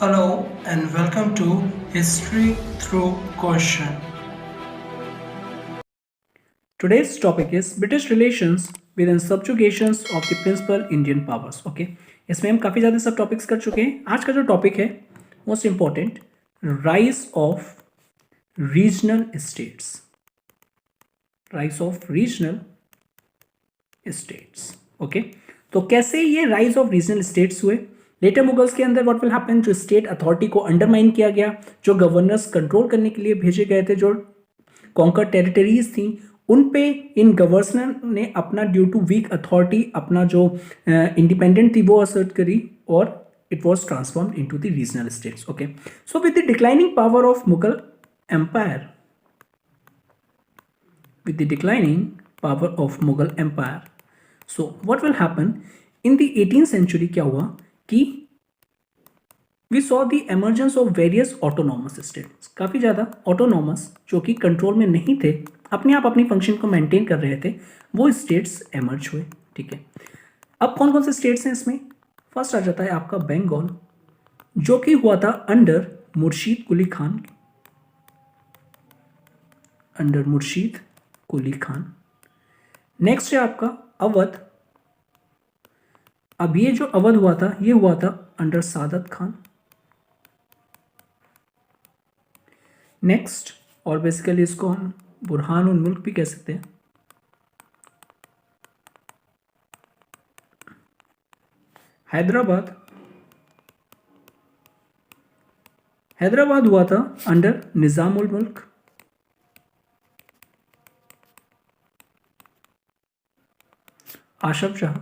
Hello and welcome to History Through Question. Today's topic is British relations with and subjugations of the principal Indian powers. Okay इसमें हम काफ़ी ज़्यादा सब topics कर चुके हैं. आज का जो टॉपिक है most important, rise of regional states. Rise of regional states. Okay, तो कैसे ये राइज ऑफ रीजनल स्टेट्स हुए. लेटर मुगल्स के अंदर व्हाट विल हैपन, जो स्टेट अथॉरिटी को अंडरमाइन किया गया, जो गवर्नर्स कंट्रोल करने के लिए भेजे गए थे, जो कॉन्कर टेरिटरीज थी, उन पे इन गवर्नर ने अपना ड्यू टू वीक अथॉरिटी अपना जो इंडिपेंडेंट थी वो असर्ट करी और it was transformed into the regional states. Okay, so with the declining power of Mughal empire, with the declining power of Mughal Empire. So what will happen in the 18th century? क्या हुआ कि we saw the emergence of various autonomous states. काफ़ी ज़्यादा autonomous जो कि control में नहीं थे, अपने आप अपनी फंक्शन को मेंटेन कर रहे थे, वो स्टेट्स एमर्ज हुए. ठीक है, अब कौन कौन से स्टेट्स हैं इसमें. फर्स्ट आ जाता है आपका बंगाल, जो कि हुआ था under Murshid Quli Khan. Under Murshid Quli Khan. Next है आपका अवध. अब ये जो अवध हुआ था ये हुआ था अंडर सादत खान. नेक्स्ट, और बेसिकली इसको हम बुरहान उल मुल्क भी कह सकते हैं. हैदराबाद. हैदराबाद हुआ था अंडर निजाम उल मुल्क. आशफ शाह.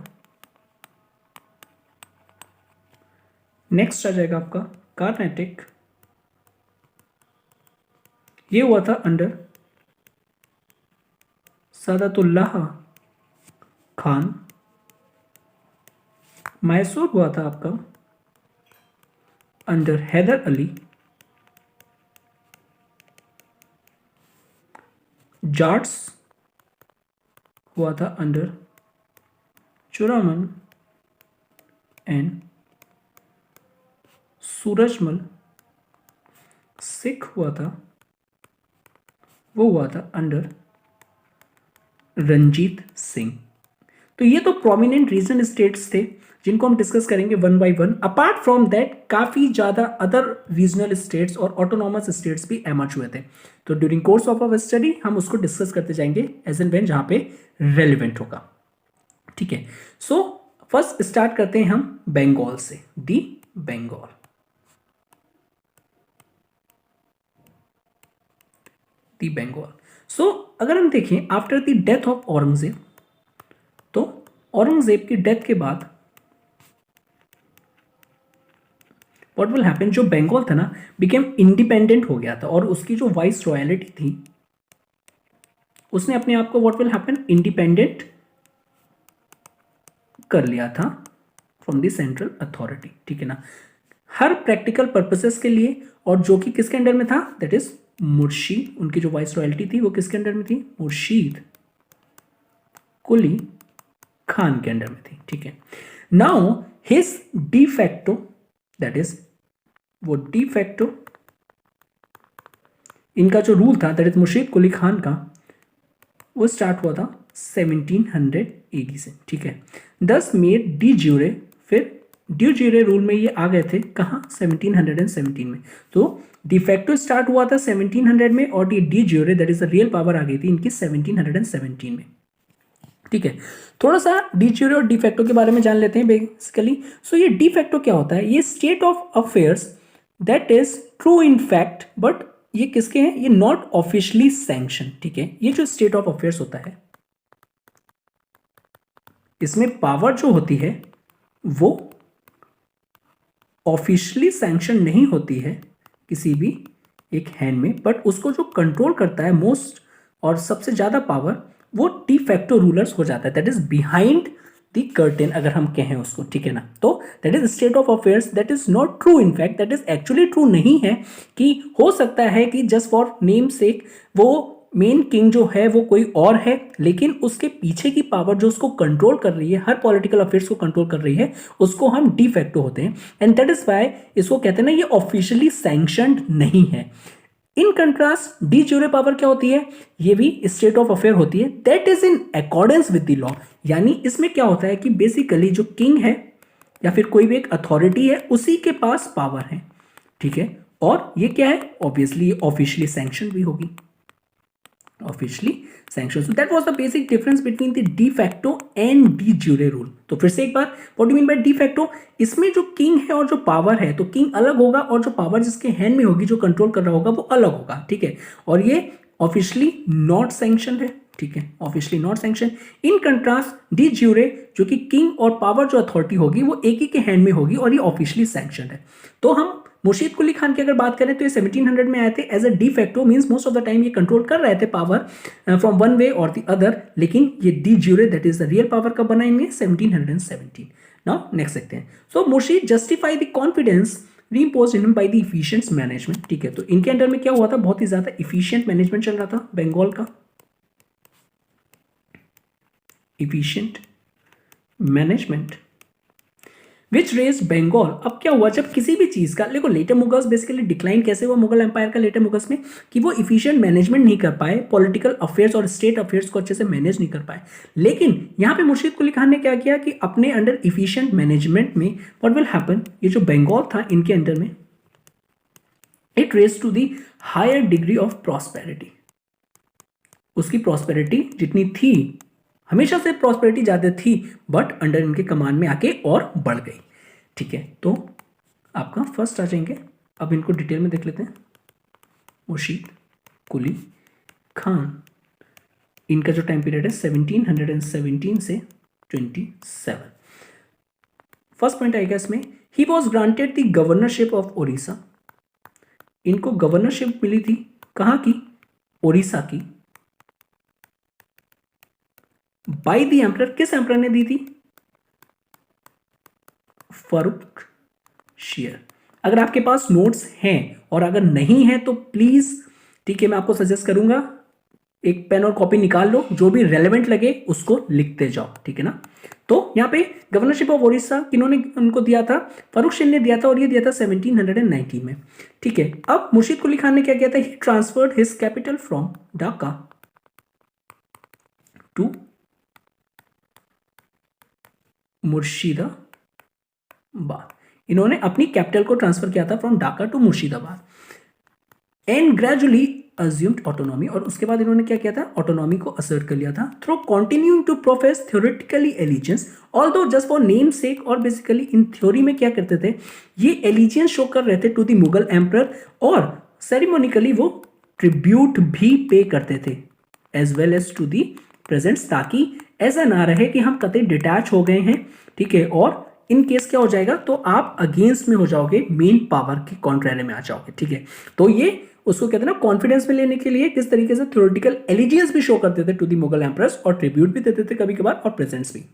नेक्स्ट आ जाएगा आपका कार्नेटिक. ये हुआ था अंडर सादतुल्लाह खान. मैसूर हुआ था आपका अंडर हैदर अली. जाट्स हुआ था अंडर चुरामन एंड सूरजमल. सिख हुआ था, वो हुआ था अंडर रंजीत सिंह. तो ये तो प्रोमिनेंट रीजन स्टेट्स थे जिनको हम डिस्कस करेंगे one by one. Apart from that काफ़ी ज़्यादा अदर रीजनल स्टेट्स और ऑटोनॉमस स्टेट्स भी एमर्ज हुए थे. तो during course of our study हम उसको डिस्कस करते जाएंगे एज एंड व्हेन जहाँ पे रेलिवेंट होगा. ठीक है, सो फर्स्ट स्टार्ट करते हैं हम बंगाल से. दी बंगाल. दी बंगाल. सो अगर हम देखें after the death of Aurangzeb, तो औरंगजेब की डेथ के बाद व्हाट विल हैपन, जो बंगाल था ना बिकेम इंडिपेंडेंट हो गया था और उसकी जो वाइस रॉयलिटी थी उसने अपने आप को व्हाट विल हैपन इंडिपेंडेंट कर लिया था फ्रॉम द सेंट्रल अथॉरिटी. ठीक है ना, हर प्रैक्टिकल पर्पसेस के लिए. और जो कि किसके अंडर में था, दैट इज मुर्शीद. उनकी जो वाइस रॉयल्टी थी वो किसके अंडर में थी, मुर्शीद कुली खान के अंडर में थी. ठीक है, now his de facto, that is वो डी फैक्टो इनका जो रूल था, दैट इज मुर्शीद कुली खान का, वो स्टार्ट हुआ था 1780 से. ठीक है, दस मेड डी ज्यूरे. फिर डी ज्यूरे रूल में ये आ गए थे कहाँ, 1717 में. तो डिफेक्टो स्टार्ट हुआ था 1700 में और ये de jure that is the real power आ गई थी इनकी 1717 में. ठीक है, थोड़ा सा डी ज्यूरे और डिफेक्टो के बारे में जान लेते हैं बेसिकली. सो ये डिफेक्टो क्या होता है, ये state of affairs that is true in fact but ये किसके हैं, ये नॉट ऑफिशियली सैंक्शन. ठीक है, ये जो स्टेट ऑफ अफेयर्स होता है इसमें पावर जो होती है वो ऑफिशियली सैंक्शन नहीं होती है किसी भी एक हैंड में, बट उसको जो कंट्रोल करता है मोस्ट और सबसे ज़्यादा पावर वो डी फैक्टो रूलर्स हो जाता है, that is behind the curtain अगर हम कहें उसको. ठीक है ना, तो that is state of affairs that is not true. In fact that is actually true नहीं है कि हो सकता है कि जस्ट फॉर नेम सेक वो मेन किंग जो है वो कोई और है, लेकिन उसके पीछे की पावर जो उसको कंट्रोल कर रही है, हर पॉलिटिकल अफेयर्स को कंट्रोल कर रही है, उसको हम डी फैक्टो होते हैं। एंड दैट इज वाई इसको कहते हैं ना, ये ऑफिशियली सैंक्शनड नहीं है। इन कंट्रास्ट डी ज्यूरे पावर क्या होती है, ये भी स्टेट ऑफ अफेयर होती है, that is in accordance with the law. यानी इसमें क्या होता है कि बेसिकली जो किंग है या फिर कोई भी एक अथॉरिटी है, उसी के पास पावर है, ठीक है। और ये क्या है, ऑब्वियसली ऑफिशियली सैंक्शन भी होगी, officially sanction. So that was the basic difference between the de facto and de jure rule. तो फिर से एक बार, what do mean by de facto, इसमें जो किंग है और जो पावर है, तो किंग अलग होगा और जो पावर जिसके हैंड में होगी, जो कंट्रोल कर रहा होगा, वो अलग होगा, ठीक है। और ये ऑफिशियली नॉट सैंक्शन है, ठीक है, officially not sanction. In contrast de jure, जो कि किंग और पावर जो अथॉरिटी होगी वो एक ही के हैंड में होगी और ये ऑफिशियली सैंक्शन है। तो हम मुर्शीद कुली खान की अगर बात करें तो ये 1700 में आए थे as a de facto, means most of the time ये कंट्रोल कर रहे थे पावर फ्रॉम वन वे और द अदर, लेकिन ये de jure that is the real power कब बना इनमें, 1717। नाउ नेक्स्ट देखते हैं। So Murshid justify the confidence reimposed in by the efficient management, ठीक है। तो इनके अंडर में क्या हुआ था, बहुत ही ज्यादा इफिशिएंट मैनेजमेंट चल रहा था बंगाल का, efficient management which raise Bengal. अब क्या हुआ, जब किसी भी चीज का, देखो लेटर मुगल्स बेसिकली डिक्लाइन कैसे हुआ मुगल एम्पायर का लेटर मुगल्स में, कि वो इफिशिएंट मैनेजमेंट नहीं कर पाए, पॉलिटिकल अफेयर्स और स्टेट अफेयर्स को अच्छे से मैनेज नहीं कर पाए। लेकिन यहाँ पे मुर्शीद कुली खान ने क्या किया कि अपने अंडर इफिशिएंट मैनेजमेंट में व्हाट विल हैपन, ये जो बंगाल था इनके अंडर में, it raise to the higher degree of prosperity. उसकी प्रॉस्पेरिटी जितनी थी, हमेशा से प्रॉस्पेरिटी ज़्यादा थी, बट अंडर इनके कमान में आके और बढ़ गई, ठीक है। तो आपका फर्स्ट आ जाएंगे, अब इनको डिटेल में देख लेते हैं। मुर्शीद कुली खान, इनका जो टाइम पीरियड है 1717 से 27। फर्स्ट पॉइंट आएगा इसमें, he was granted the governorship of Odisha. इनको गवर्नरशिप मिली थी, कहाँ की, ओडिशा की, बाय द एम्परर। किस एम्परर ने दी थी, फारूक शेर। अगर आपके पास नोट्स हैं और अगर नहीं है तो प्लीज, ठीक है, मैं आपको सजेस्ट करूंगा एक पेन और कॉपी निकाल लो, जो भी रेलेवेंट लगे उसको लिखते जाओ, ठीक है ना। तो यहाँ पे गवर्नरशिप ऑफ ओडिशा किन्होंने उनको दिया था, फारूक शेर ने दिया था, और ये दिया था 1719 में, ठीक है। अब मुर्शीद कुली खान ने क्या किया था, he transferred his capital from Dhaka to Murshidabad. इन्होंने अपनी कैपिटल को ट्रांसफर किया था from Dhaka to Murshidabad, and gradually assumed autonomy. और उसके बाद इन्होंने क्या किया था, ऑटोनॉमी को असर्ट कर लिया था through continuing to profess theoretically allegiance, although just for name sake. और बेसिकली इन थ्योरी में क्या करते थे, ये एलिजेंस शो कर रहे थे टू द मुगल एम्परर, और सेरेमोनिकली वो ट्रिब्यूट भी पे करते थे as well as to the presents, ताकि ऐसा ना रहे कि हम कतई डिटैच हो गए हैं, ठीक है, और इन केस क्या हो जाएगा तो आप अगेंस्ट में हो जाओगे, मेन पावर के कॉन्ट्रेरी में आ जाओगे, ठीक है। तो ये उसको कहते हैं ना, कॉन्फिडेंस में लेने के लिए किस तरीके से थ्योरेटिकल एलिजियंस भी शो करते थे टू दी मुगल एम्परर्स, और ट्रिब्यूट भी देते थे कभी कभार, और प्रेजेंट्स भी।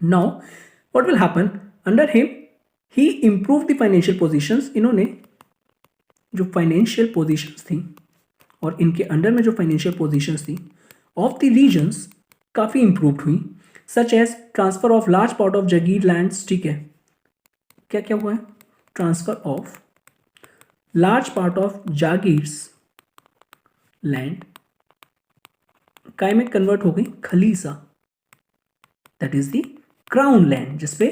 Now what will happen, under him he improve the financial positions. इन्होंने जो फाइनेंशियल पोजीशंस थी, और इनके अंडर में जो फाइनेंशियल पोजीशंस थी ऑफ द रीजन्स काफ़ी इंप्रूव हुई, such as transfer of large part of jagir lands, ठीक है। क्या क्या हुआ है, transfer of large part of jagirs land काय में कन्वर्ट हो गई khalisa, that is the crown land, जिसपे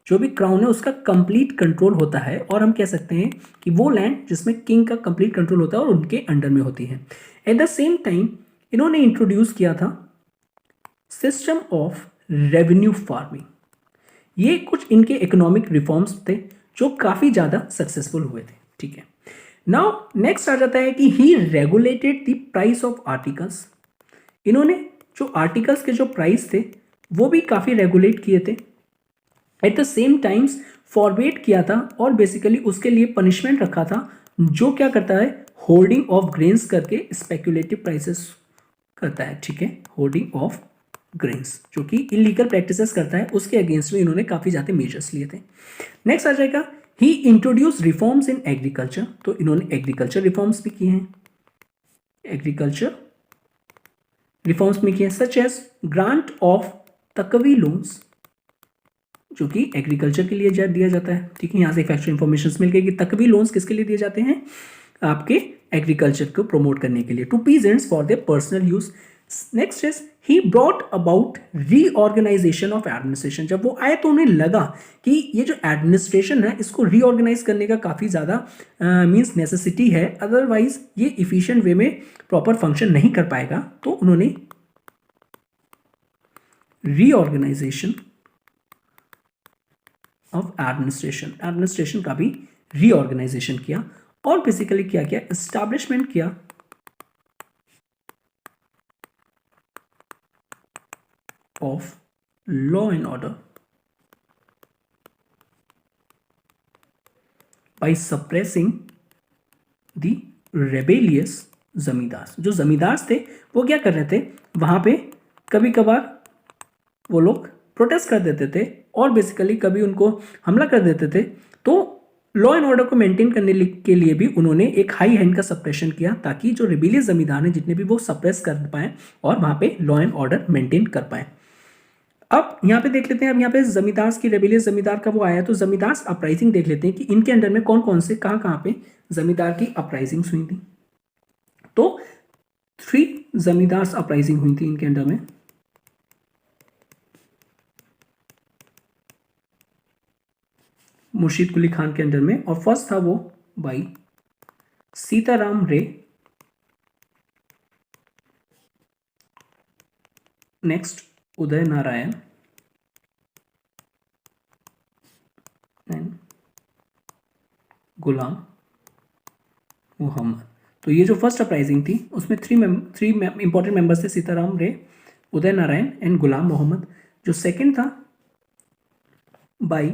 जो भी क्राउन है उसका कंप्लीट कंट्रोल होता है, और हम कह सकते हैं कि वो लैंड जिसमें किंग का कंप्लीट कंट्रोल होता है और उनके अंडर में होती है। एट द सेम टाइम इन्होंने इंट्रोड्यूस किया था सिस्टम ऑफ रेवेन्यू फार्मिंग। ये कुछ इनके इकोनॉमिक रिफॉर्म्स थे जो काफ़ी ज़्यादा सक्सेसफुल हुए थे, ठीक है। नाउ नेक्स्ट आ जाता है कि he regulated the price of articles. इन्होंने जो आर्टिकल्स के जो प्राइस थे वो भी काफ़ी रेगुलेट किए थे, एट द सेम टाइम्स फॉरवेट किया था, और बेसिकली उसके लिए पनिशमेंट रखा था, जो क्या करता है, होर्डिंग ऑफ ग्रेन्स करके स्पेक्यूलेटिव प्राइसेस करता है, ठीक है, होर्डिंग ऑफ ग्रेन्स, जो कि इलीगल प्रैक्टिसेस करता है, उसके अगेंस्ट में इन्होंने काफ़ी ज़्यादा मेजर्स लिए थे। नेक्स्ट आ जाएगा ही इंट्रोड्यूस रिफॉर्म्स इन एग्रीकल्चर। तो इन्होंने एग्रीकल्चर रिफॉर्म्स भी किए हैं, एग्रीकल्चर रिफॉर्म्स में किए सच एज ग्रांट ऑफ तकवी लोन्स, जो कि एग्रीकल्चर के लिए दिया जाता है, ठीक है। यहाँ से फैक्चुअल इंफॉर्मेशन मिल गई कि तकवी लोन्स किसके लिए दिए जाते हैं, आपके एग्रीकल्चर को प्रमोट करने के लिए, to peasants for their personal use. Next is he brought about reorganisation of administration. जब वो आए तो उन्हें लगा कि ये जो एडमिनिस्ट्रेशन है इसको रीऑर्गेनाइज करने का काफ़ी ज़्यादा मीन्स नेसेसिटी है, अदरवाइज ये इफिशिएंट वे में प्रॉपर फंक्शन नहीं कर पाएगा। तो उन्होंने रीऑर्गेनाइजेशन ऑफ एडमिनिस्ट्रेशन का भी रीऑर्गेनाइजेशन किया और बेसिकली क्या किया, एस्टैब्लिशमेंट किया of law and order by suppressing the rebellious जमींदार। जो जमींदार थे वो क्या कर रहे थे, वहां पे कभी कभार वो लोग प्रोटेस्ट कर देते थे और बेसिकली कभी उनको हमला कर देते थे। तो लॉ एंड ऑर्डर को मेंटेन करने के लिए भी उन्होंने एक हाई हैंड का सप्रेशन किया, ताकि जो रिबेलियस जमींदार हैं जितने भी वो सप्रेस कर पाए और वहां पे लॉ एंड ऑर्डर मेंटेन कर पाए। अब यहाँ पे देख लेते हैं, अब यहाँ पे जमींदार की रेबेलियस जमींदार का वो आया, तो जमींदार अपराइजिंग देख लेते हैं कि इनके अंडर में कौन कौन से कहाँ पे जमींदार की अपराइजिंग हुई थी। तो 3 जमींदार अपराइजिंग हुई थी इनके अंडर में। मुर्शीद कुली खान के अंडर में, और फर्स्ट था वो भाई सीताराम रे, next Uday Narayan and Ghulam Mohammad. तो ये जो फर्स्ट अपराइजिंग थी उसमें 3 इंपॉर्टेंट मेंबर्स थे, सीताराम रे, उदय नारायण एंड गुलाम मोहम्मद। जो सेकंड था by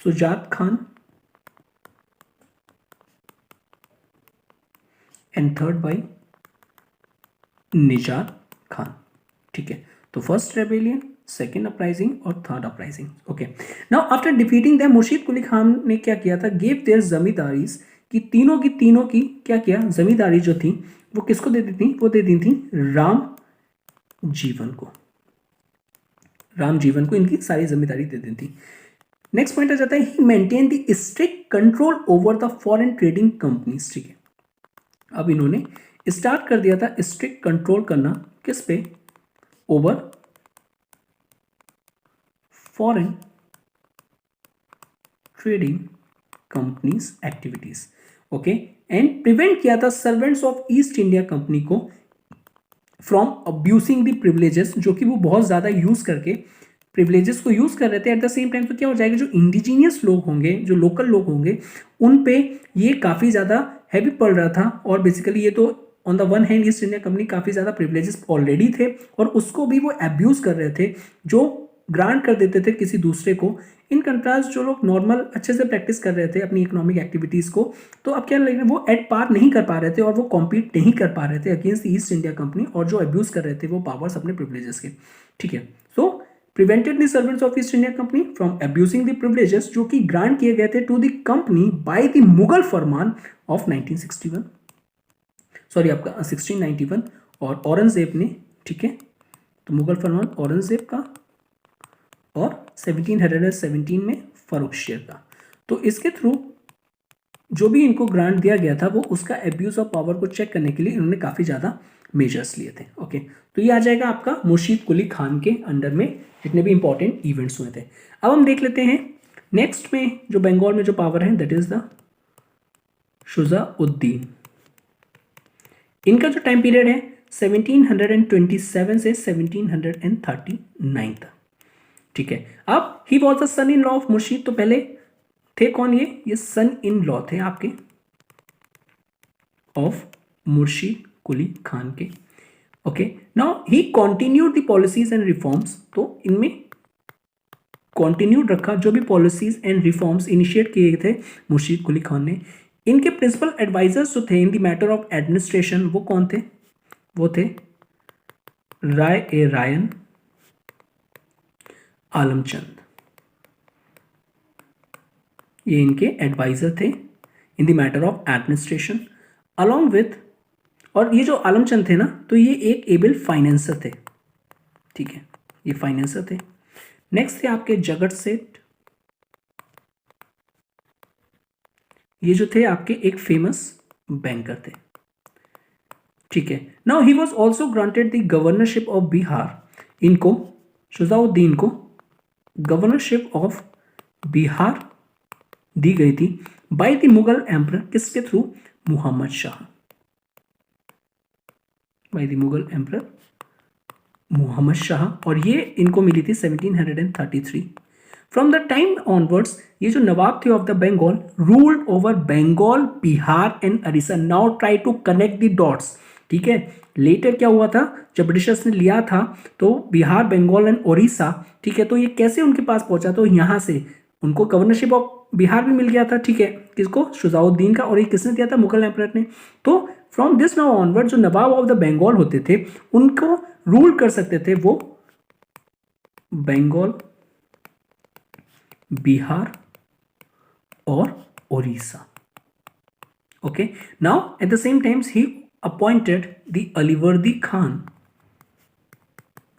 Sujat Khan and third by Nijat Khan, ठीक है। तो फर्स्ट रेबेलियन, सेकेंड अपराइजिंग और third uprising, okay. Now after defeating them, Murshid Quli Khan ने क्या किया था, गेव देयर जमींदारीज की तीनों की क्या किया, जमींदारी जो थी वो किसको दे दी थी, वो दे दी थी राम जीवन को। राम जीवन को इनकी सारी जिम्मेदारी दे दी थी। नेक्स्ट पॉइंट आ जाता है, he maintain the strict control over the foreign trading companies, ठीक है। अब इन्होंने स्टार्ट कर दिया था स्ट्रिक्ट कंट्रोल करना किस पे, over foreign trading companies activities, okay. And prevent किया था servants of East India Company को फ्रॉम अब्यूसिंग द प्रिविलेजेस, जो कि वो बहुत ज्यादा यूज करके प्रिविलेजेस को यूज कर रहे थे। एट द सेम टाइम तो क्या हो जाएगा, जो इंडिजीनियस लोग होंगे, जो लोकल लोग होंगे, उन पे ये काफी ज्यादा हैवी पड़ रहा था। और बेसिकली ये तो on the one hand east India company काफी ज्यादा प्रिविलेजेस ऑलरेडी थे और उसको भी वो अब्यूज कर रहे थे, जो ग्रांट कर देते थे किसी दूसरे को। इन कंट्रास्ट जो लोग नॉर्मल अच्छे से प्रैक्टिस कर रहे थे अपनी इकोनॉमिक एक्टिविटीज को, तो अब क्या लग रहा है, वो एट पार नहीं कर पा रहे थे और वो कॉम्पीट नहीं कर पा रहे थे अगेंस्ट ईस्ट इंडिया कंपनी, और जो अब्यूज कर रहे थे वो पावर्स अपने प्रिविलेजेस के, ठीक है। So prevented the servants of East India Company from abusing the privileges, जो कि ग्रांट किए गए थे to the company by the Mughal farman of 1961, sorry आपका 1691, और औरंगजेब ने, ठीक है। तो मुगल फरमान औरंगजेब का और 1717 में फर्रुखशियर का। तो इसके थ्रू जो भी इनको ग्रांट दिया गया था वो उसका एब्यूज ऑफ पावर को चेक करने के लिए इन्होंने काफी ज्यादा मेजर्स लिए थे, ओके। तो ये आ जाएगा आपका मुर्शीद कुली खान के अंडर में जितने भी इंपॉर्टेंट इवेंट्स हुए थे। अब हम देख लेते हैं नेक्स्ट में जो बंगाल में जो पावर है, दैट इज द शुजाउद्दीन। इनका जो टाइम पीरियड है 1727 से 1739 तक, ठीक है। अब he was the son in law of Murshid, तो पहले थे कौन, ये सन इन लॉ थे आपके ऑफ मुर्शीद कुली खान के, okay. Now he continued the policies and reforms, तो इनमें कंटिन्यूड रखा जो भी पॉलिसीज एंड रिफॉर्म्स इनिशिएट किए थे मुर्शीद कुली खान ने। इनके प्रिंसिपल एडवाइजर्स जो थे in the matter of administration वो कौन थे, वो थे राय ए रायन, आलमचंद, ये इनके एडवाइजर थे in the matter of administration, along with और ये जो आलमचंद थे ना, तो ये एक एबल फाइनेंसर थे, ठीक है, ये फाइनेंसर थे। नेक्स्ट थे आपके जगत सेठ, ये जो थे आपके एक फेमस बैंकर थे, ठीक है। Now he was also granted the governorship of Bihar, इनको शुजाउद्दीन को गवर्नरशिप ऑफ बिहार दी गई थी बाय द मुगल एम्परर, किसके through? Muhammad Shah, bye the Mughal emperor Muhammad Shah, और ये इनको मिली थी 1733। फ्रॉम द टाइम ऑनवर्ड्स ये जो नवाब थे of the Bengal ruled over Bengal, Bihar and Orissa. Now try to connect the dots, ठीक है। लेटर क्या हुआ था, जब ब्रिटिशर्स ने लिया था तो बिहार, बंगाल एंड उड़ीसा, ठीक है, तो ये कैसे उनके पास पहुंचा? तो यहाँ से उनको गवर्नरशिप ऑफ बिहार भी मिल गया था, ठीक है, किसको? शुजाउद्दीन का, और ये किसने दिया था? मुगल एम्परर ने। तो फ्रॉम दिस नाउ ऑनवर्ड जो नवाब ऑफ द बंगाल होते थे उनको रूल कर सकते थे वो बंगाल, बिहार और Orissa. Okay, now at the same times he appointed the Alivardi Khan,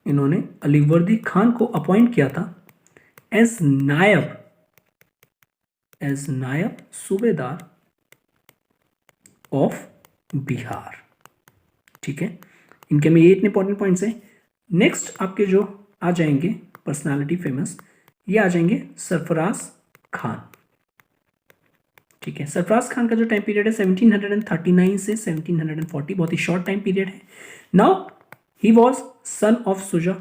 इन्होंने अलीवर्दी खान को अपॉइंट किया था एज नायब सूबेदार ऑफ बिहार, ठीक है। इनके में ये इतने इंपॉर्टेंट पॉइंट्स हैं। नेक्स्ट आपके जो आ जाएंगे पर्सनालिटी फेमस, ये आ जाएंगे सरफराज खान, ठीक है। सरफराज खान का जो टाइम पीरियड है 1739 से 1740, बहुत ही शॉर्ट टाइम पीरियड है। Now he was son of Suja,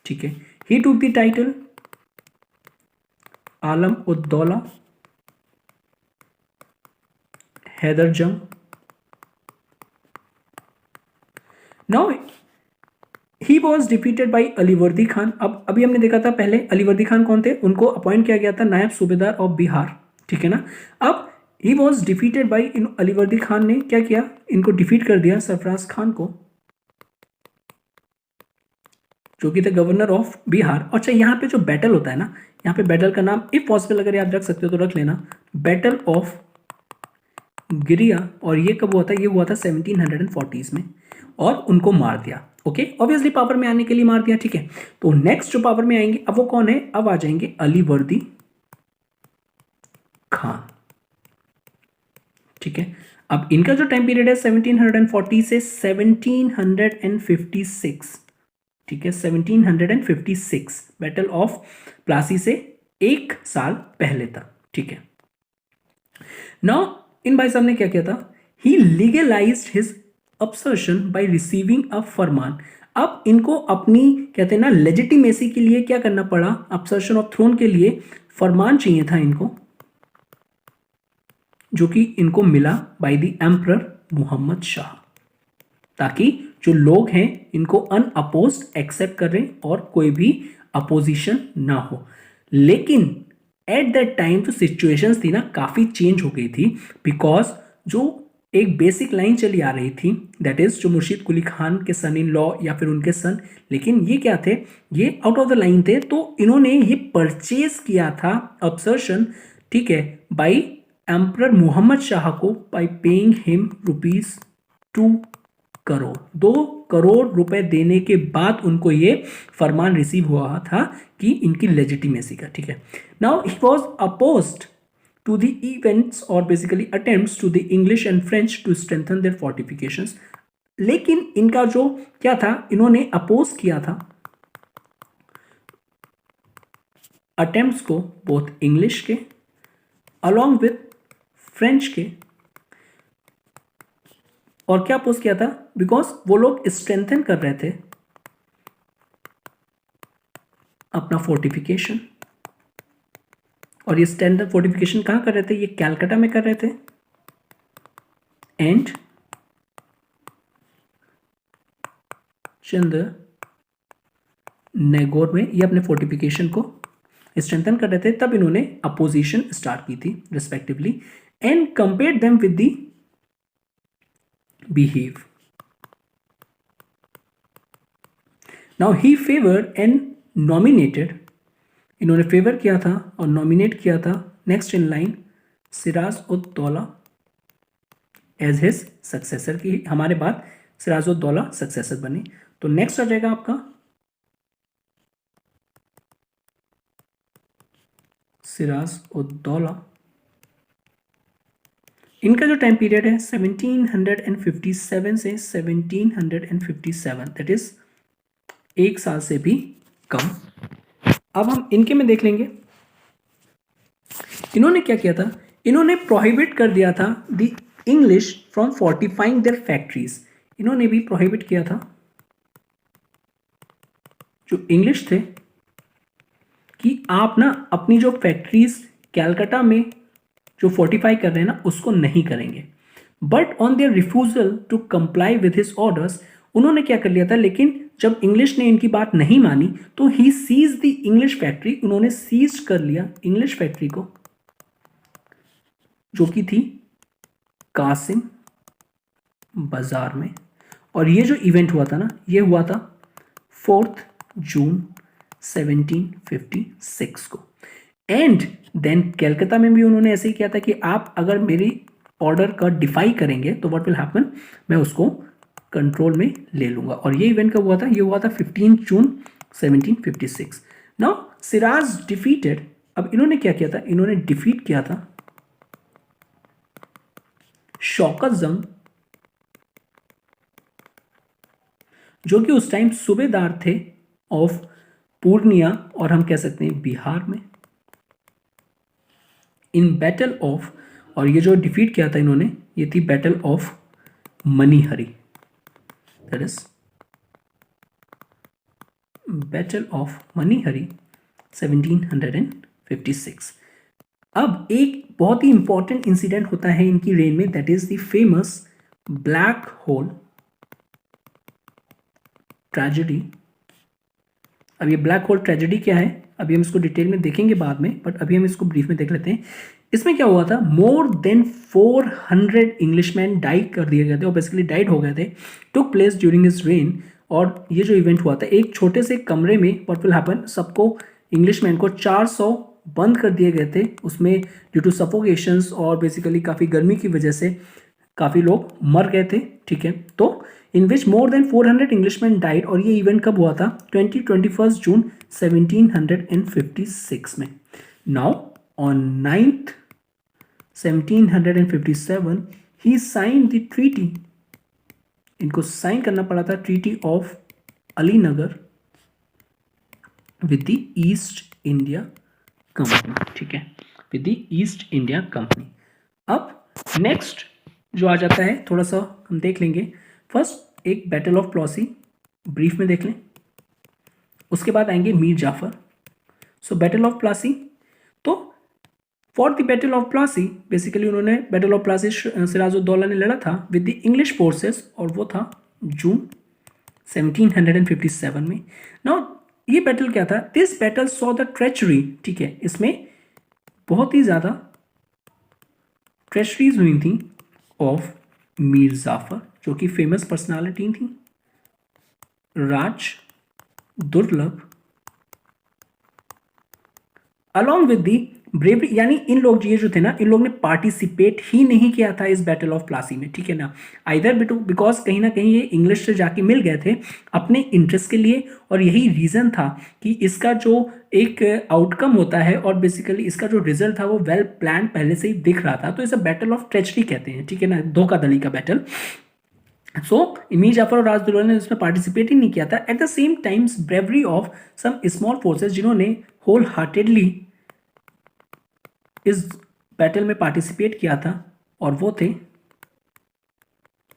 ठीक है। He took the title Alam ud-Daula Haidar Jung. Now he was defeated by Alivardi Khan. अब अभी हमने देखा था पहले अलीवर्दी खान कौन थे, उनको अपॉइंट किया गया था नायब सूबेदार ऑफ बिहार, ठीक है ना। अब ही वॉज डिफीटेड बाई, इन अलीवर्दी खान ने क्या किया, इनको डिफीट कर दिया सरफराज खान को, जो कि थे गवर्नर ऑफ बिहार। अच्छा, यहाँ पे जो बैटल होता है ना, यहाँ पे बैटल का नाम इफ पॉसिबल अगर याद रख सकते हो तो रख लेना, बैटल ऑफ गिरिया। और ये कब हुआ था? ये हुआ था 1740s में, और उनको मार दिया। ओके, ऑब्वियसली पावर में आने के लिए मार दिया, ठीक है। तो नेक्स्ट जो पावर में आएंगे अब वो कौन है? अब आ जाएंगे अलीवर्दी खान, ठीक है। अब इनका जो टाइम पीरियड है 1740 से 1756, ठीक है, 1756, बैटल ऑफ प्लासी से एक साल पहले था, ठीक है। नाउ इन भाई साहब ने क्या किया था? He legalized his usurpation by receiving a farman. अब इनको अपनी कहते हैं ना लेजिटिमेसी के लिए क्या करना पड़ा? अपसर्शन ऑफ थ्रोन के लिए फरमान चाहिए था इनको, जो कि इनको मिला by the emperor Muhammad Shah, ताकि जो लोग हैं इनको अनअपोज्ड एक्सेप्ट करें और कोई भी अपोजिशन ना हो। लेकिन एट दैट टाइम जो सिचुएशंस थी ना काफ़ी चेंज हो गई थी, बिकॉज जो एक बेसिक लाइन चली आ रही थी, दैट इज जो मुर्शीद कुली खान के सन इन लॉ या फिर उनके सन, लेकिन ये क्या थे? ये आउट ऑफ द लाइन थे। तो इन्होंने ये परचेज किया था अपसर्शन, ठीक है, बाई एम्परर मुहम्मद शाह को by paying him ₹2 crore, 2 crore रुपए देने के बाद उनको ये फरमान रिसीव हुआ था कि इनकी लेजिटिमेसी का, ठीक है। Now he was opposed to the events or basically attempts to the English and French to strengthen their fortifications। लेकिन इनका जो क्या था, इन्होंने अपोज किया था अटेम्प्ट्स को बोथ इंग्लिश के अलॉन्ग विथ फ्रेंच के। और क्या अपोज किया था? बिकॉज वो लोग स्ट्रेंथन कर रहे थे अपना फोर्टिफिकेशन, और ये स्टैंडर्ड फोर्टिफिकेशन कहाँ कर रहे थे? ये कैलकाटा में कर रहे थे एंड चंद्रनगौर में ये अपने फोर्टिफिकेशन को स्ट्रेंथन कर रहे थे। तब इन्होंने अपोजिशन स्टार्ट की थी respectively and compared them with the behave. Now he favoured and nominated, इन्होंने फेवर किया था और नॉमिनेट किया था next in line Siraj ud Daula as his successor, की हमारे बाद सिराजुद्दौला सक्सेसर बने। तो नेक्स्ट आ जाएगा आपका सिराजुद्दौला। इनका जो टाइम पीरियड है 1757 से 1757, दैट इज 1 साल से भी कम। अब हम इनके में देख लेंगे इन्होंने क्या किया था। इन्होंने प्रोहिबिट कर दिया था the English from fortifying their factories. इन्होंने भी प्रोहिबिट किया था जो इंग्लिश थे कि आप ना अपनी जो फैक्ट्रीज कैलकाटा में जो फोर्टिफाई कर रहे हैं ना उसको नहीं करेंगे। But on their refusal to comply with his orders, उन्होंने क्या कर लिया था, लेकिन जब इंग्लिश ने इनकी बात नहीं मानी तो he sees the English factory. उन्होंने सीज कर लिया इंग्लिश फैक्ट्री को जो कि थी कासिम बाजार में। और ये जो इवेंट हुआ था ना ये हुआ था 4 जून 1756 को। एंड देन कलकत्ता में भी उन्होंने ऐसे ही किया था कि आप अगर मेरी ऑर्डर का डिफाई करेंगे तो व्हाट विल हैपन, मैं उसको कंट्रोल में ले लूंगा। और ये इवेंट कब हुआ था, ये हुआ था 15 जून 1756। Now Siraj defeated. अब इन्होंने क्या किया था, इन्होंने डिफीट किया था शौकत जंग जो कि उस टाइम सूबेदार थे ऑफ पूर्णिया और हम कह सकते हैं बिहार में, इन बैटल ऑफ। और ये जो डिफीट किया था इन्होंने ये थी battle of Manihari, that is battle of Manihari 1756। अब एक बहुत ही इंपॉर्टेंट इंसिडेंट होता है इनकी रेन में, that is the famous black hole tragedy. अब ये ब्लैक होल ट्रेजेडी क्या है अभी हम इसको डिटेल में देखेंगे बाद में, बट अभी हम इसको ब्रीफ में देख लेते हैं। इसमें क्या हुआ था, मोर देन 400 इंग्लिशमैन डाई कर दिए गए थे और बेसिकली डाइड हो गए थे, took place during his rain. और ये जो इवेंट हुआ था एक छोटे से कमरे में, व्हाट विल हैपन, सबको इंग्लिशमैन को 400 बंद कर दिए गए थे उसमें ड्यू टू सफोकेशंस और बेसिकली काफ़ी गर्मी की वजह से काफ़ी लोग मर गए थे। ठीक है, तो इन विच मोर देन 400 इंग्लिशमैन डाइड। और ये इवेंट कब हुआ था, 21 जून 1756 में। Now on 9th 1757 he sign the treaty. इनको साइन करना पड़ा था treaty of Alinagar with the East India company. ठीक है, with the East India company. अब नेक्स्ट जो आ जाता है थोड़ा सा हम देख लेंगे। फर्स्ट एक बैटल ऑफ प्लॉसी ब्रीफ में देख लें, उसके बाद आएंगे Mir Jafar. So battle of Plassey, तो for the battle of Plassey basically उन्होंने बैटल ऑफ प्लासी सिराजुद्दौला ने लड़ा था विद द इंग्लिश फोर्सेस और वो था जून 1757 में। नाउ ये बैटल क्या था, this battle saw the treachery. ठीक है, इसमें बहुत ही ज़्यादा ट्रेचरीज हुई थी ऑफ मीर जाफर जो कि फेमस पर्सनालिटी थी, राज दुर्लभ, अलॉन्ग विद दी ब्रेवरी। यानी इन लोग ये जो थे ना इन लोग ने पार्टिसिपेट ही नहीं किया था इस बैटल ऑफ प्लासी में। ठीक है ना, आइदर बिकॉज कहीं ना कहीं ये इंग्लिश से जाके मिल गए थे अपने इंटरेस्ट के लिए, और यही रीज़न था कि इसका जो एक आउटकम होता है और बेसिकली इसका जो रिजल्ट था वो वेल प्लान पहले से ही दिख रहा था। तो इसे बैटल ऑफ ट्रेचरी कहते हैं। ठीक है ना, धोखाधड़ी का बैटल। सो मीर जाफर और राजदुर्रा ने इसमें पार्टिसिपेट ही नहीं किया था। At the same times bravery of some small forces जिन्होंने होल हार्टेडली इस बैटल में पार्टिसिपेट किया था, और वो थे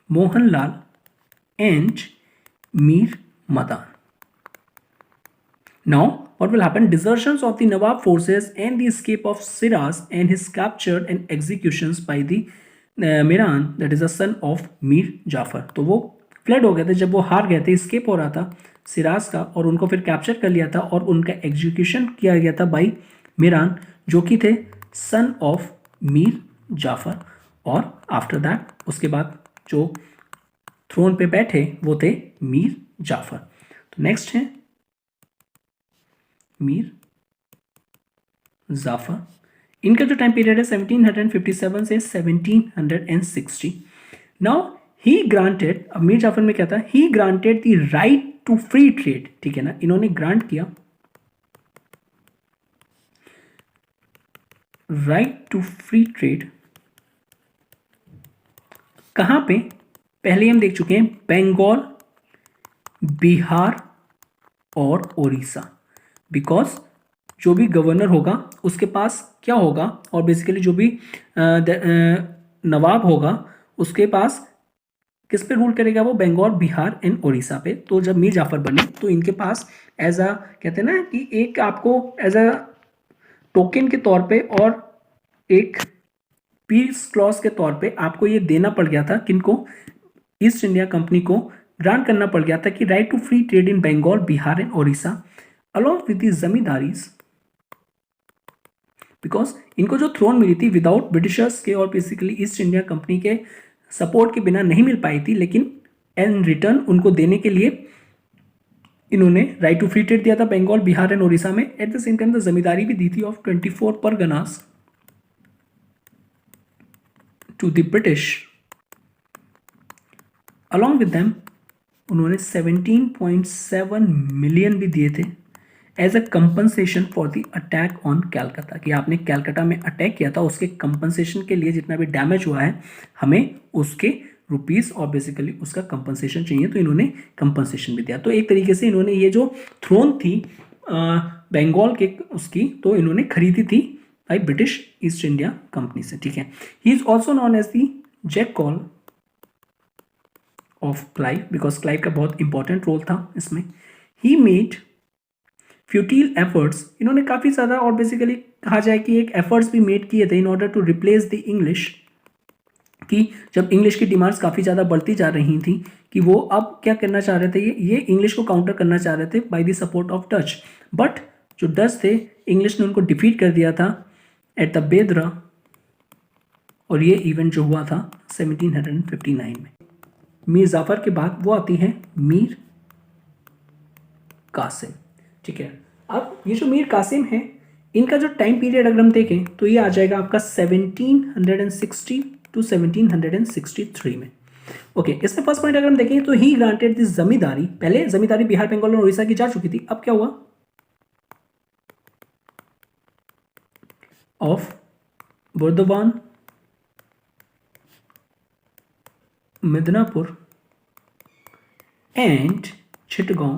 Mohanlal and Mir Madan. Now what will happen, desertions of the Nawab forces and the escape of Siraz and his capture and executions by the Miran, that is the son of Mir Jafar. तो वो flood हो गए थे जब वो हार गए थे, escape हो रहा था सिराज का, और उनको फिर कैप्चर कर लिया था और उनका एग्जीक्यूशन किया गया था बाई मिरान जो कि थे सन ऑफ मीर जाफर। और आफ्टर दैट उसके बाद जो थ्रोन पे बैठे वो थे मीर जाफर। तो नेक्स्ट है मीर जाफर। इनका जो टाइम पीरियड है 1757 से 1760। नाउ ही ग्रांटेड, अब मीर जाफर में क्या था, he granted the right to free trade, ठीक है ना, इन्होंने ग्रांट किया राइट टू फ्री ट्रेड, कहां पे, पहले हम देख चुके हैं बंगाल, बिहार और उड़ीसा, बिकॉज जो भी गवर्नर होगा उसके पास क्या होगा, और बेसिकली जो भी नवाब होगा उसके पास किस पे रूल करेगा, वो बंगाल, बिहार एंड उड़ीसा पे। तो जब मीर जाफर बने तो इनके पास एज अ, कहते हैं ना कि एक आपको एज अ टोकन के तौर पे और एक पीस क्लॉज के तौर पे आपको ये देना पड़ गया था, किनको, ईस्ट इंडिया कंपनी को ग्रांट करना पड़ गया था कि right to free trade in Bengal, Bihar and Orissa along with the zamindaris, because इनको जो थ्रोन मिली थी विदाउट ब्रिटिशर्स के और बेसिकली ईस्ट इंडिया कंपनी के सपोर्ट के बिना नहीं मिल पाई थी, लेकिन इन रिटर्न उनको देने के लिए इन्होंने राइट टू फ्री ट्रेड दिया था बंगाल, बिहार एंड उड़ीसा में। At the same time the zamindari भी दी थी of 24 Parganas to the British. Along with them उन्होंने 17.7 मिलियन भी दिए थे as a compensation for the attack on Calcutta, कि आपने कैलकाटा में अटैक किया था उसके कंपनसेशन के लिए जितना भी डैमेज हुआ है हमें उसके रुपीस और बेसिकली उसका कंपनसेशन चाहिए, तो इन्होंने कंपनसेशन भी दिया। तो एक तरीके से इन्होंने ये जो थ्रोन थी बंगाल के उसकी, तो इन्होंने खरीदी थी by British East India company से, ठीक है। He is also known as the jackal of Clive, because Clive का बहुत इंपॉर्टेंट रोल था इसमें। ही मेड फ्यूटिल एफर्ट्स, इन्होंने काफ़ी ज़्यादा और बेसिकली कहा जाए कि एक एफर्ट्स भी मेड किए थे in order to replace the English, कि जब इंग्लिश की डिमांड्स काफ़ी ज़्यादा बढ़ती जा रही थी कि वो अब क्या करना चाह रहे थे, ये इंग्लिश को काउंटर करना चाह रहे थे by the support of Dutch, but जो डच थे इंग्लिश ने उनको डिफीट कर दिया था एट द बेदरा, और ये इवेंट जो हुआ था 1759 में। मीर जाफर के बाद वो आती है मीर कासिम, ठीक है। अब ये जो मीर कासिम है इनका जो टाइम पीरियड अगर हम देखें तो ये आ जाएगा आपका 1760 टू 1763 में। ओके, इसमें फर्स्ट पॉइंट अगर हम देखें तो ही ग्रांटेड दिस जमींदारी, पहले जमींदारी बिहार, बंगाल और उड़ीसा की जा चुकी थी, अब क्या हुआ, ऑफ बुर्दवान, मिदनापुर एंड चिटगांव।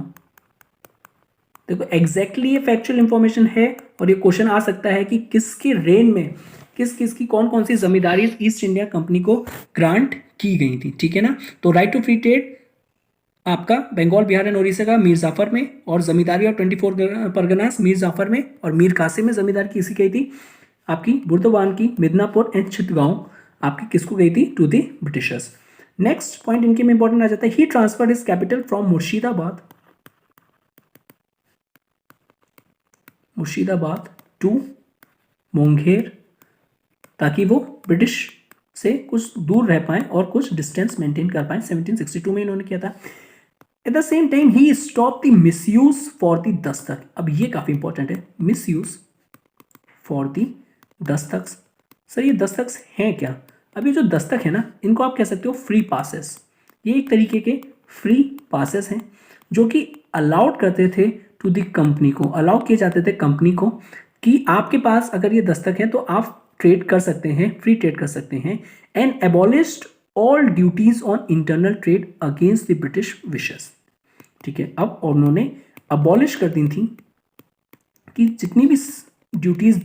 देखो एग्जैक्टली ये फैक्चुअल इंफॉर्मेशन है और ये क्वेश्चन आ सकता है कि किसके रेन में किस किस की कौन कौन सी जमींदारी ईस्ट इंडिया कंपनी को ग्रांट की गई थी, ठीक है ना। तो राइट टू फ्री ट्रेड आपका बंगाल, बिहार एंड उड़ीसा का मीर जाफर में, और जमींदारी और 24 परगनास मीर जाफर में, और मीर कासिम में जमींदारी किसी गई थी आपकी बुर्दवान की, मिदनापुर एंड चिटगांव आपकी किसको गई थी, to the Britishers. Next point इनके में इंपॉर्टेंट आ जाता है, he transferred his capital from Murshidabad to Munger, ताकि वो ब्रिटिश से कुछ दूर रह पाए और कुछ डिस्टेंस मेंटेन कर पाए। 1762 में इन्होंने किया था। At the same time he stop the misuse for the Dastak, अब ये काफी इंपॉर्टेंट है, misuse for the Dastak. Sir ये दस्तक हैं क्या, अब ये जो दस्तक है ना इनको आप कह सकते हो फ्री पासेस, ये एक तरीके के फ्री पासेस हैं जो कि अलाउड करते थे टू द कंपनी को, अलाउ किए जाते थे कंपनी को कि आपके पास अगर ये दस्तक है तो आप ट्रेड कर सकते हैं, फ्री ट्रेड कर सकते हैं। And abolished all duties on internal trade against the British wishes, ठीक है। अब उन्होंने अबॉलिश कर दी थी कि जितनी भी ड्यूटीज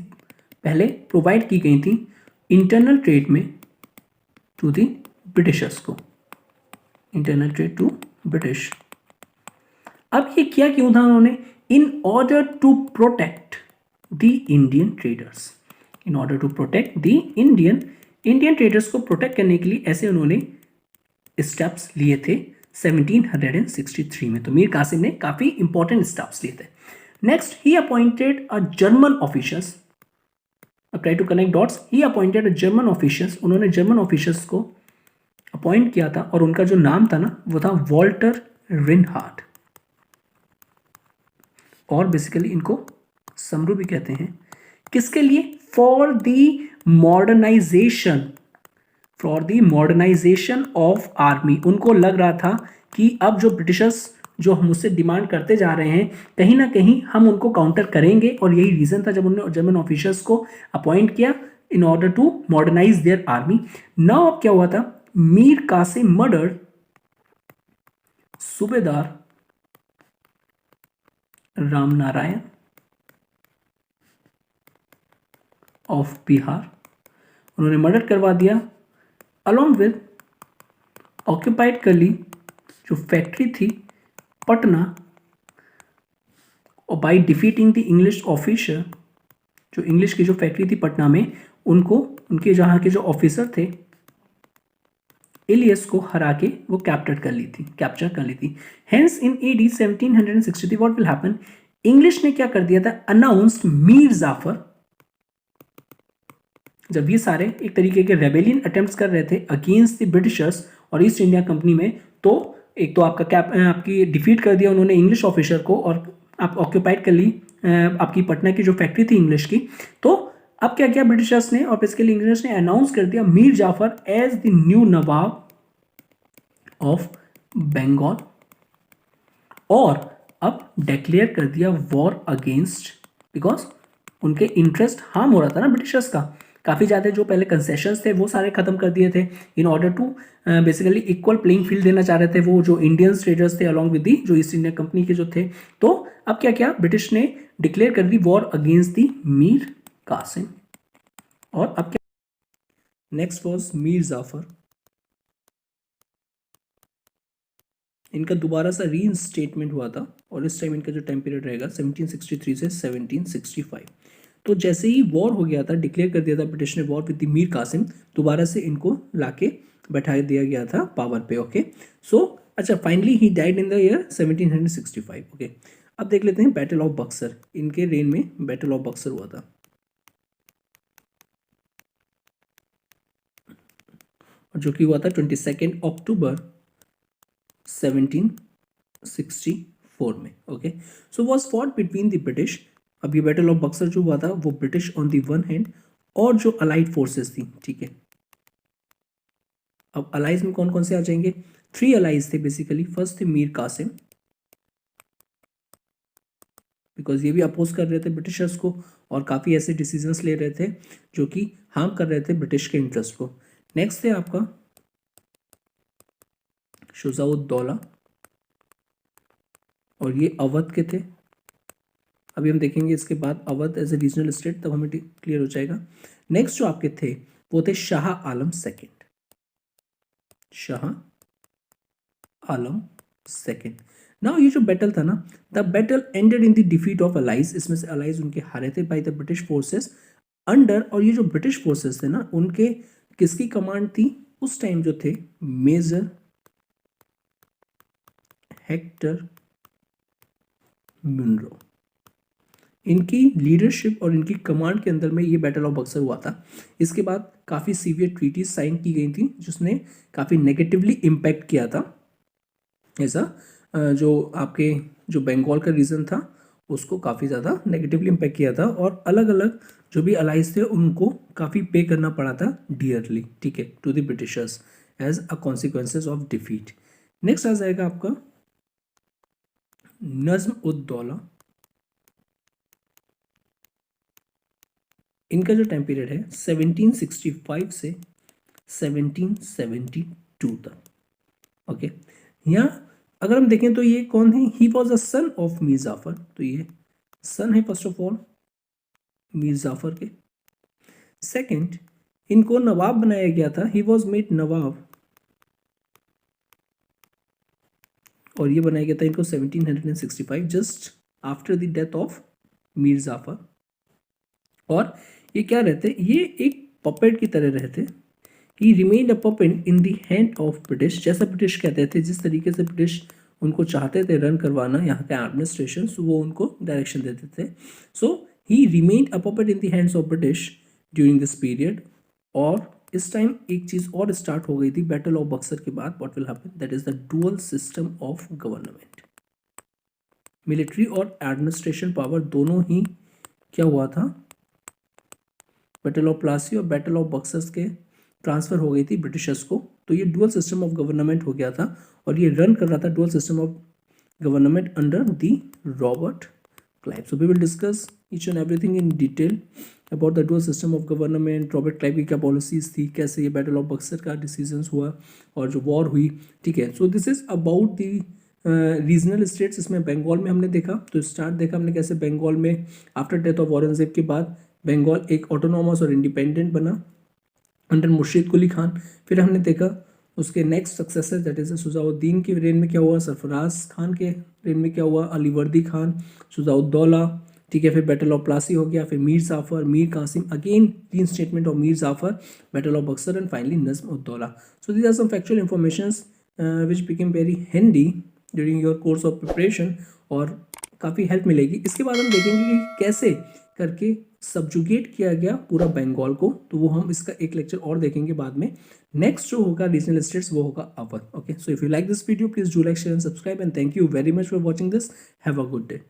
पहले प्रोवाइड की गई थी इंटरनल ट्रेड में टू द ब्रिटिशर्स को, इंटरनल ट्रेड टू ब्रिटिश। अब ये क्या क्यों था उन्होंने, in order to protect the Indian traders, in order to protect the Indian traders को प्रोटेक्ट करने के लिए ऐसे उन्होंने स्टेप्स लिए थे 1763 में। तो मीर कासिम ने काफी इंपॉर्टेंट स्टेप्स लिए थे। Next he appointed a German officials, अब try to connect dots, he appointed a German officials, उन्होंने जर्मन ऑफिशियल्स को अपॉइंट किया था और उनका जो नाम था ना वो था वॉल्टर रिनहार्ट, और बेसिकली इनको समरू भी कहते हैं, किसके लिए, for the modernisation for the modernisation of army. उनको लग रहा था कि अब जो ब्रिटिशर्स जो हम उससे डिमांड करते जा रहे हैं कहीं ना कहीं हम उनको काउंटर करेंगे, और यही रीज़न था जब उन्होंने जर्मन ऑफिसर्स को अपॉइंट किया in order to modernise their army. Now अब क्या हुआ था, मीर कासिम मर्डर सूबेदार रामनारायण ऑफ बिहार। उन्होंने मर्डर करवा दिया अलॉन्ग विद ऑक्यूपाइड कर ली जो फैक्ट्री थी पटना, और by defeating the English officer, जो इंग्लिश की जो फैक्ट्री थी पटना में, उनको उनके जहाँ के जो ऑफिसर थे इलियस को हरा के वो कैप्चर कर ली थी। Hence in AD 1763 what will happen, English ने क्या कर दिया था, अनाउंस्ड मीर जाफर। जब ये सारे एक तरीके के रेबेलियन अटेम्प्ट्स कर रहे थे अगेंस्ट द ब्रिटिशर्स और ईस्ट इंडिया कंपनी में, तो एक तो आपकी डिफीट कर दिया उन्होंने इंग्लिश ऑफिसर को, और आप ऑक्यूपाइड कर ली आपकी पटना की जो फैक्ट्री थी इंग्लिश की। तो अब क्या किया ब्रिटिशर्स ने, और बेसिकली इंग्लिश ने अनाउंस कर दिया Mir Jafar as the new Nawab of Bengal, और अब डिक्लेयर कर दिया वॉर अगेंस्ट, बिकॉज उनके इंटरेस्ट हार्म हो रहा था ना ब्रिटिशर्स का, काफ़ी ज़्यादा जो पहले कंसेशंस थे वो सारे खत्म कर दिए थे in order to basically equal playing field देना चाह रहे थे वो जो इंडियन ट्रेडर्स थे अलॉन्ग विद दी जो ईस्ट इंडिया कंपनी के जो थे। तो अब क्या किया ब्रिटिश ने, डिक्लेयर कर दी war against the Mir Qasim. और अब क्या, नेक्स्ट वॉज मीर जाफर। इनका दोबारा सा रीइंस्टेटमेंट हुआ था, और इस टाइम इनका जो टाइम पीरियड रहेगा 1763 से 1765। तो जैसे ही वॉर हो गया था, डिक्लेयर कर दिया था ब्रिटिश ने war with the Mir Qasim, दोबारा से इनको लाके बैठा दिया गया था पावर पे। ओके सो अच्छा, finally he died in the year 1765। Okay अब देख लेते हैं बैटल ऑफ बक्सर। इनके रेन में बैटल ऑफ बक्सर हुआ था, और जो कि हुआ था 22 अक्टूबर 1764 में। Okay so was fought between the British. अब ये बैटल ऑफ बक्सर जो हुआ था वो British on the one hand और जो अलाइड फोर्सेस थी, ठीक है। अब अलाइज में कौन कौन से आ जाएंगे, 3 अलाइज थे बेसिकली। फर्स्ट थे मीर कासिम, बिकॉज ये भी अपोज कर रहे थे ब्रिटिशर्स को और काफ़ी ऐसे डिसीजंस ले रहे थे जो कि हार्म कर रहे थे ब्रिटिश के इंटरेस्ट को। नेक्स्ट थे आपका शुजाउद्दौला, और ये अवध के थे। अभी हम देखेंगे इसके बाद Awadh as a regional state, तब हमें क्लियर हो जाएगा। नेक्स्ट जो आपके थे वो थे Shah Alam second, Shah Alam second. Now ये जो बैटल था ना, the battle ended in the defeat of allies. इसमें से अलाइज उनके हारे थे by the British forces under, और ये जो ब्रिटिश फोर्सेस थे ना उनके किसकी कमांड थी उस टाइम जो थे, मेजर हेक्टर मुनरो। इनकी लीडरशिप और इनकी कमांड के अंदर में ये बैटल ऑफ बक्सर हुआ था। इसके बाद काफ़ी सीवियर ट्रीटीज साइन की गई थी जिसने काफ़ी नेगेटिवली इम्पैक्ट किया था ऐसा जो आपके जो बंगाल का रीजन था उसको काफ़ी ज़्यादा नेगेटिवली इम्पैक्ट किया था, और अलग अलग जो भी अलाइज थे उनको काफ़ी पे करना पड़ा था डियरली, ठीक है, to the Britishers as a consequences of defeat. Next आ जाएगा आपका नज्म उद दौला। इनका जो टाइम पीरियड है 1765 से 1772 तक। ओके यहाँ अगर हम देखें तो ये कौन है, he was a son of Mir Jafar. तो ये सन है first of all Mir Jafar के। सेकंड, इनको नवाब बनाया गया था, ही वॉज मेड नवाब, और ये बनाया गया था इनको 1765 just after the death of Mir Jafar. और ये क्या रहते, ये एक पपेट की तरह रहते। ही remained a puppet in the hand of British, जैसा ब्रिटिश कहते थे, जिस तरीके से ब्रिटिश उनको चाहते थे रन करवाना यहाँ का एडमिनिस्ट्रेशन, वो उनको डायरेक्शन देते थे। So he remained a puppet in the hands of British during this period. और इस टाइम एक चीज़ और स्टार्ट हो गई थी बैटल ऑफ बक्सर के बाद, what will happen, that is the dual system of government. Military और एडमिनिस्ट्रेशन पावर दोनों ही क्या हुआ था बैटल ऑफ प्लासी और बैटल ऑफ बक्सर के ट्रांसफ़र हो गई थी ब्रिटिशर्स को, तो ये डुअल सिस्टम ऑफ गवर्नमेंट हो गया था और ये रन कर रहा था dual system of government under the Robert Clive. So we will discuss each and everything in detail about the dual system of government. Robert Clive की क्या पॉलिसीज़ थी, कैसे ये बैटल ऑफ बक्सर का डिसीजंस हुआ और जो वॉर हुई. ठीक है, so this is about the regional states. इसमें बंगाल में हमने देखा, तो स्टार्ट देखा हमने कैसे बंगाल में आफ्टर डेथ ऑफ औरंगजेब के बाद बंगाल एक ऑटोनॉमस और इंडिपेंडेंट बना अंडर मुर्शीद कुली खान. फिर हमने देखा उसके next successor that is Sujauddin के रेन में क्या हुआ, सरफराज खान के रेन में क्या हुआ, अलीवर्दी खान, सुजाउद्दौला. ठीक है, फिर बैटल ऑफ प्लासी हो गया, फिर Mir Jafar, Mir Qasim, again reinstatement of Mir Jafar, battle of Buxar and finally Najm ud-Daula. So these are some factual informations which became very handy during your course of preparation और काफ़ी हेल्प मिलेगी. इसके बाद हम देखेंगे कि कैसे करके सब्जुगेट किया गया पूरा बंगाल को, तो वो हम इसका एक लेक्चर और देखेंगे बाद में. नेक्स्ट जो होगा रीजनल स्टेट्स वो होगा Awadh. Okay, so if you like this video please do like share and subscribe and thank you very much for watching this. Have a good day.